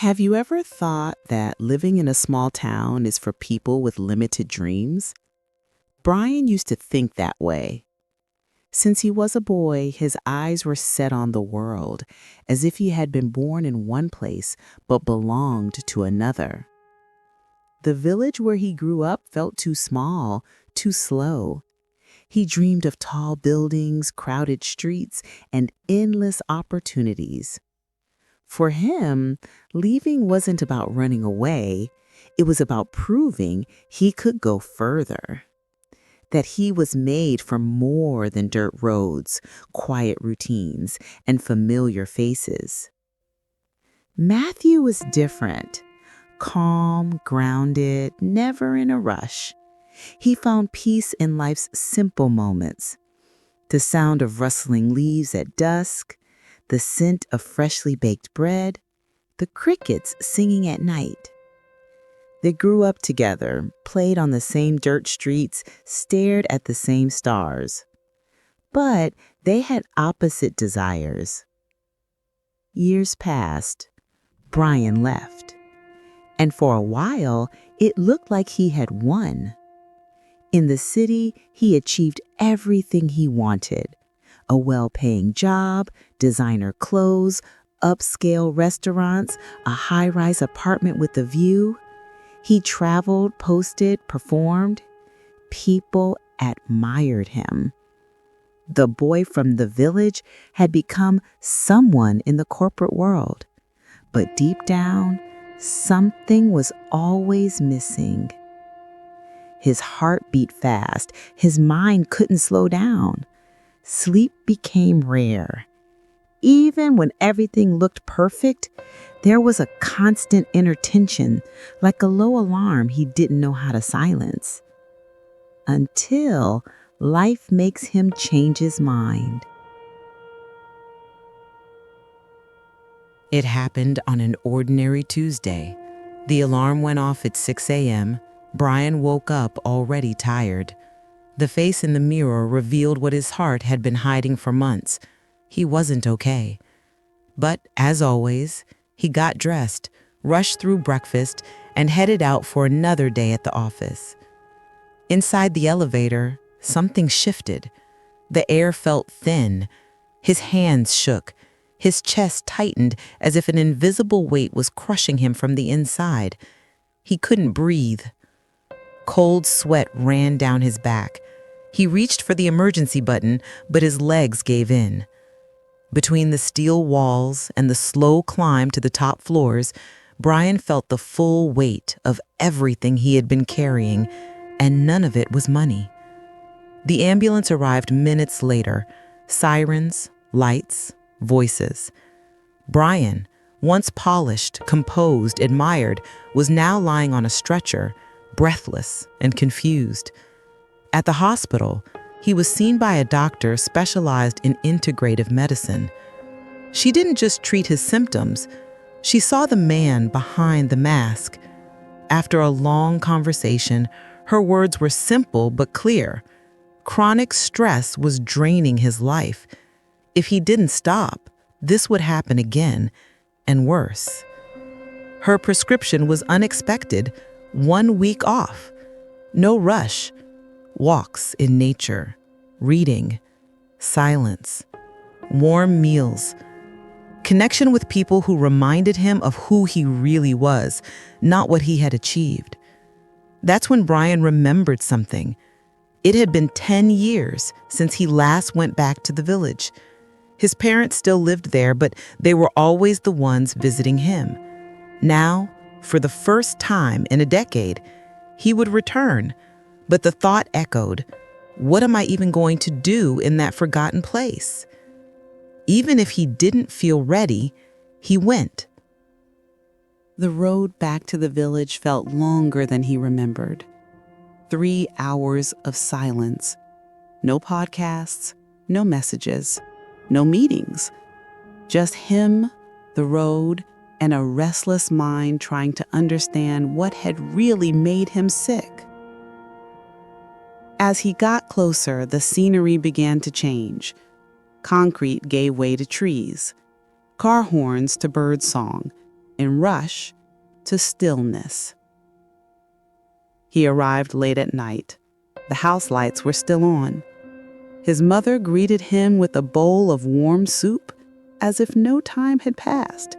Have you ever thought that living in a small town is for people with limited dreams? Brian used to think that way. Since he was a boy, his eyes were set on the world, as if he had been born in one place but belonged to another. The village where he grew up felt too small, too slow. He dreamed of tall buildings, crowded streets, and endless opportunities. For him, leaving wasn't about running away. It was about proving he could go further. That he was made for more than dirt roads, quiet routines, and familiar faces. Matthew was different. Calm, grounded, never in a rush. He found peace in life's simple moments. The sound of rustling leaves at dusk, the scent of freshly baked bread, the crickets singing at night. They grew up together, played on the same dirt streets, stared at the same stars. But they had opposite desires. Years passed. Brian left. And for a while, it looked like he had won. In the city, he achieved everything he wanted. A well-paying job, designer clothes, upscale restaurants, a high-rise apartment with a view. He traveled, posted, performed. People admired him. The boy from the village had become someone in the corporate world. But deep down, something was always missing. His heart beat fast. His mind couldn't slow down. Sleep became rare. Even when everything looked perfect, there was a constant inner tension, like a low alarm he didn't know how to silence. Until life makes him change his mind. It happened on an ordinary Tuesday. The alarm went off at 6 a.m. Brian woke up already tired. The face in the mirror revealed what his heart had been hiding for months. He wasn't okay. But, as always, he got dressed, rushed through breakfast, and headed out for another day at the office. Inside the elevator, something shifted. The air felt thin. His hands shook. His chest tightened as if an invisible weight was crushing him from the inside. He couldn't breathe. Cold sweat ran down his back. He reached for the emergency button, but his legs gave in. Between the steel walls and the slow climb to the top floors, Brian felt the full weight of everything he had been carrying, and none of it was money. The ambulance arrived minutes later. Sirens, lights, voices. Brian, once polished, composed, admired, was now lying on a stretcher, breathless and confused. At the hospital, he was seen by a doctor specialized in integrative medicine. She didn't just treat his symptoms, she saw the man behind the mask. After a long conversation, her words were simple but clear. Chronic stress was draining his life. If he didn't stop, this would happen again, and worse. Her prescription was unexpected. 1 week off. No rush. Walks in nature. Reading. Silence. Warm meals. Connection with people who reminded him of who he really was, not what he had achieved. That's when Brian remembered something. It had been 10 years since he last went back to the village. His parents still lived there, but they were always the ones visiting him. Now, for the first time in a decade, he would return. But the thought echoed, what am I even going to do in that forgotten place? Even if he didn't feel ready, he went. The road back to the village felt longer than he remembered. 3 hours of silence. No podcasts, no messages, no meetings. Just him, the road, and a restless mind trying to understand what had really made him sick. As he got closer, the scenery began to change. Concrete gave way to trees, car horns to bird song, and rush to stillness. He arrived late at night. The house lights were still on. His mother greeted him with a bowl of warm soup as if no time had passed.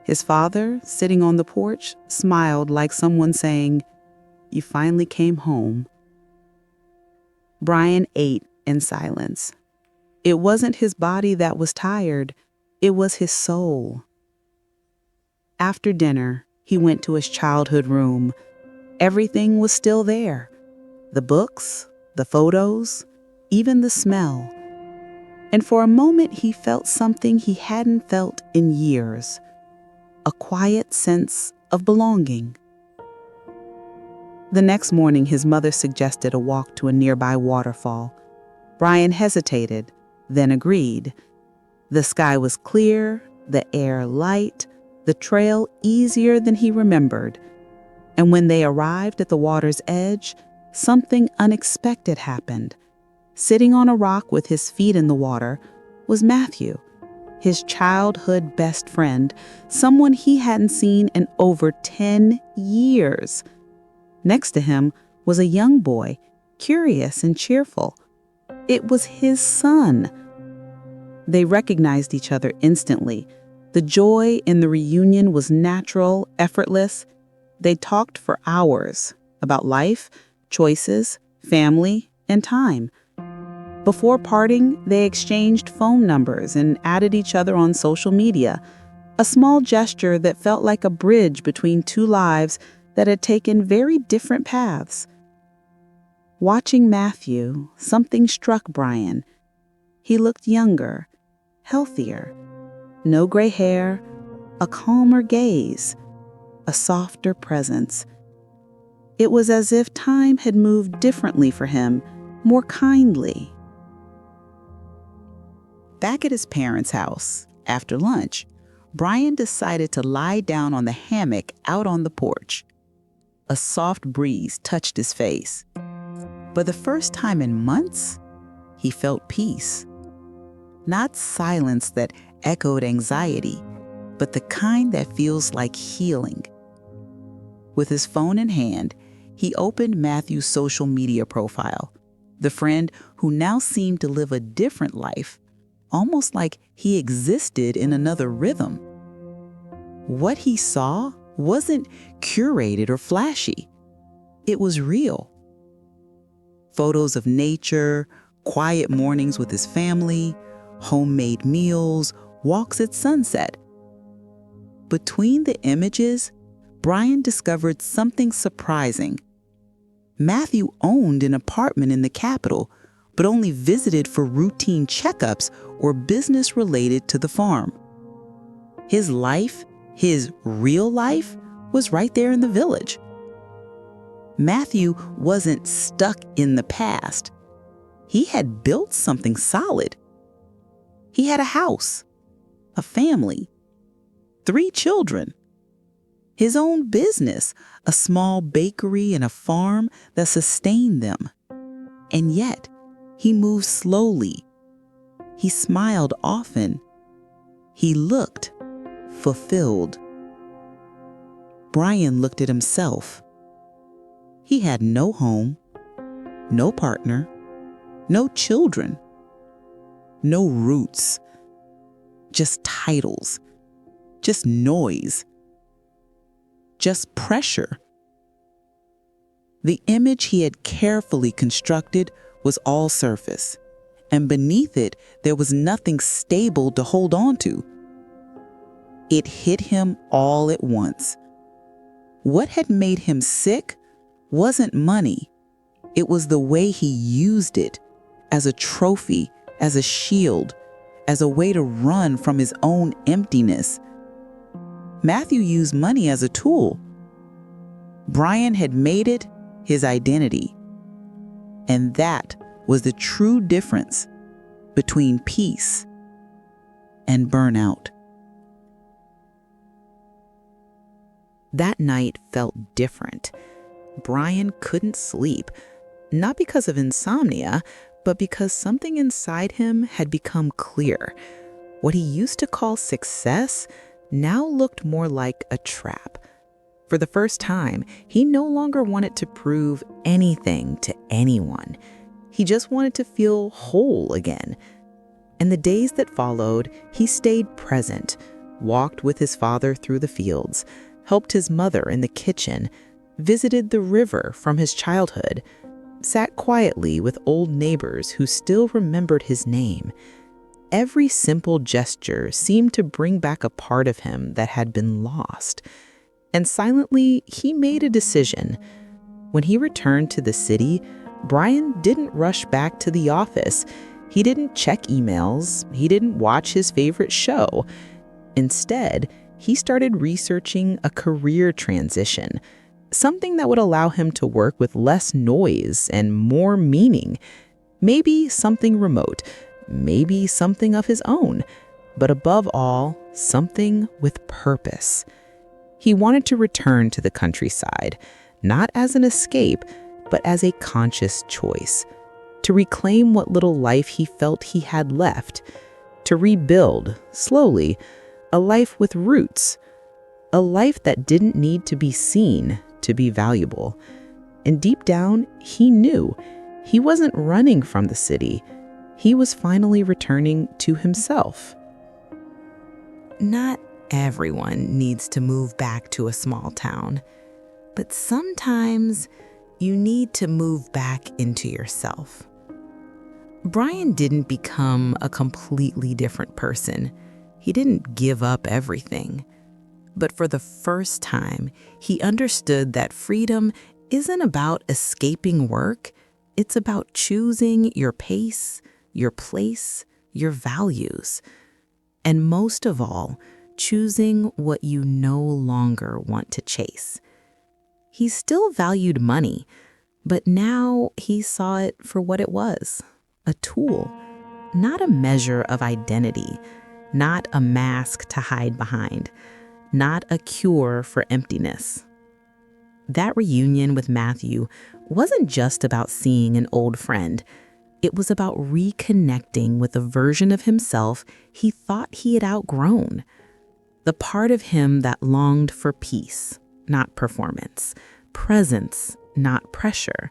His father, sitting on the porch, smiled like someone saying, "You finally came home." Brian ate in silence. It wasn't his body that was tired, it was his soul. After dinner, he went to his childhood room. Everything was still there. The books, the photos, even the smell. And for a moment, he felt something he hadn't felt in years. A quiet sense of belonging. The next morning, his mother suggested a walk to a nearby waterfall. Brian hesitated, then agreed. The sky was clear, the air light, the trail easier than he remembered. And when they arrived at the water's edge, something unexpected happened. Sitting on a rock with his feet in the water was Matthew, his childhood best friend, someone he hadn't seen in over 10 years. Next to him was a young boy, curious and cheerful. It was his son. They recognized each other instantly. The joy in the reunion was natural, effortless. They talked for hours about life, choices, family, and time. Before parting, they exchanged phone numbers and added each other on social media, a small gesture that felt like a bridge between two lives that had taken very different paths. Watching Matthew, something struck Brian. He looked younger, healthier, no gray hair, a calmer gaze, a softer presence. It was as if time had moved differently for him, more kindly. Back at his parents' house, after lunch, Brian decided to lie down on the hammock out on the porch. A soft breeze touched his face. For the first time in months, he felt peace. Not silence that echoed anxiety, but the kind that feels like healing. With his phone in hand, he opened Matthew's social media profile, the friend who now seemed to live a different life, almost like he existed in another rhythm. What he saw wasn't curated or flashy. It was real. Photos of nature, quiet mornings with his family, homemade meals, walks at sunset. Between the images, Brian discovered something surprising. Matthew owned an apartment in the capital, but only visited for routine checkups or business related to the farm. His life, his real life, was right there in the village. Matthew wasn't stuck in the past. He had built something solid. He had a house, a family, 3 children, his own business, a small bakery and a farm that sustained them. And yet, he moved slowly. He smiled often. He looked fulfilled. Brian looked at himself. He had no home, no partner, no children, no roots, just titles, just noise, just pressure. The image he had carefully constructed was all surface, and beneath it there was nothing stable to hold on to. It hit him all at once. What had made him sick wasn't money. It was the way he used it, as a trophy, as a shield, as a way to run from his own emptiness. Matthew used money as a tool. Brian had made it his identity. And that was the true difference between peace and burnout. That night felt different. Brian couldn't sleep, not because of insomnia, but because something inside him had become clear. What he used to call success now looked more like a trap. For the first time, he no longer wanted to prove anything to anyone. He just wanted to feel whole again. In the days that followed, he stayed present, walked with his father through the fields, helped his mother in the kitchen, visited the river from his childhood, sat quietly with old neighbors who still remembered his name. Every simple gesture seemed to bring back a part of him that had been lost. And silently, he made a decision. When he returned to the city, Brian didn't rush back to the office. He didn't check emails. He didn't watch his favorite show. Instead, he started researching a career transition, something that would allow him to work with less noise and more meaning. Maybe something remote, maybe something of his own, but above all, something with purpose. He wanted to return to the countryside, not as an escape, but as a conscious choice, to reclaim what little life he felt he had left, to rebuild, slowly, a life with roots, a life that didn't need to be seen to be valuable. And deep down, he knew he wasn't running from the city. He was finally returning to himself. Not everyone needs to move back to a small town, but sometimes you need to move back into yourself. Brian didn't become a completely different person. He didn't give up everything. But for the first time, he understood that freedom isn't about escaping work. It's about choosing your pace, your place, your values. And most of all, choosing what you no longer want to chase. He still valued money, but now he saw it for what it was, a tool, not a measure of identity, not a mask to hide behind, not a cure for emptiness. That reunion with Matthew wasn't just about seeing an old friend. It was about reconnecting with a version of himself he thought he had outgrown. The part of him that longed for peace, not performance, presence, not pressure,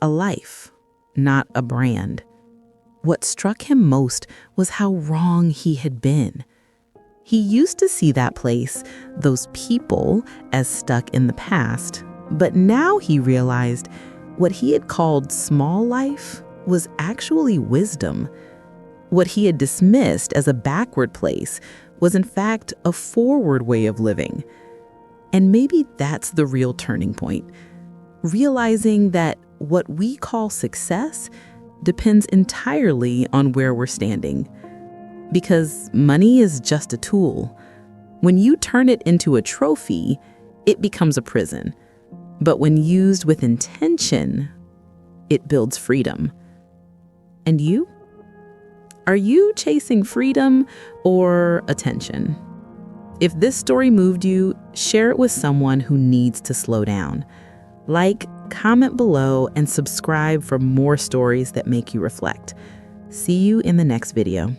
a life, not a brand. What struck him most was how wrong he had been. He used to see that place, those people, as stuck in the past, but now he realized what he had called small life was actually wisdom. What he had dismissed as a backward place was in fact a forward way of living. And maybe that's the real turning point, realizing that what we call success depends entirely on where we're standing. Because money is just a tool. When you turn it into a trophy, it becomes a prison. But when used with intention, it builds freedom. And you? Are you chasing freedom or attention? If this story moved you, share it with someone who needs to slow down. Like, comment below, and subscribe for more stories that make you reflect. See you in the next video.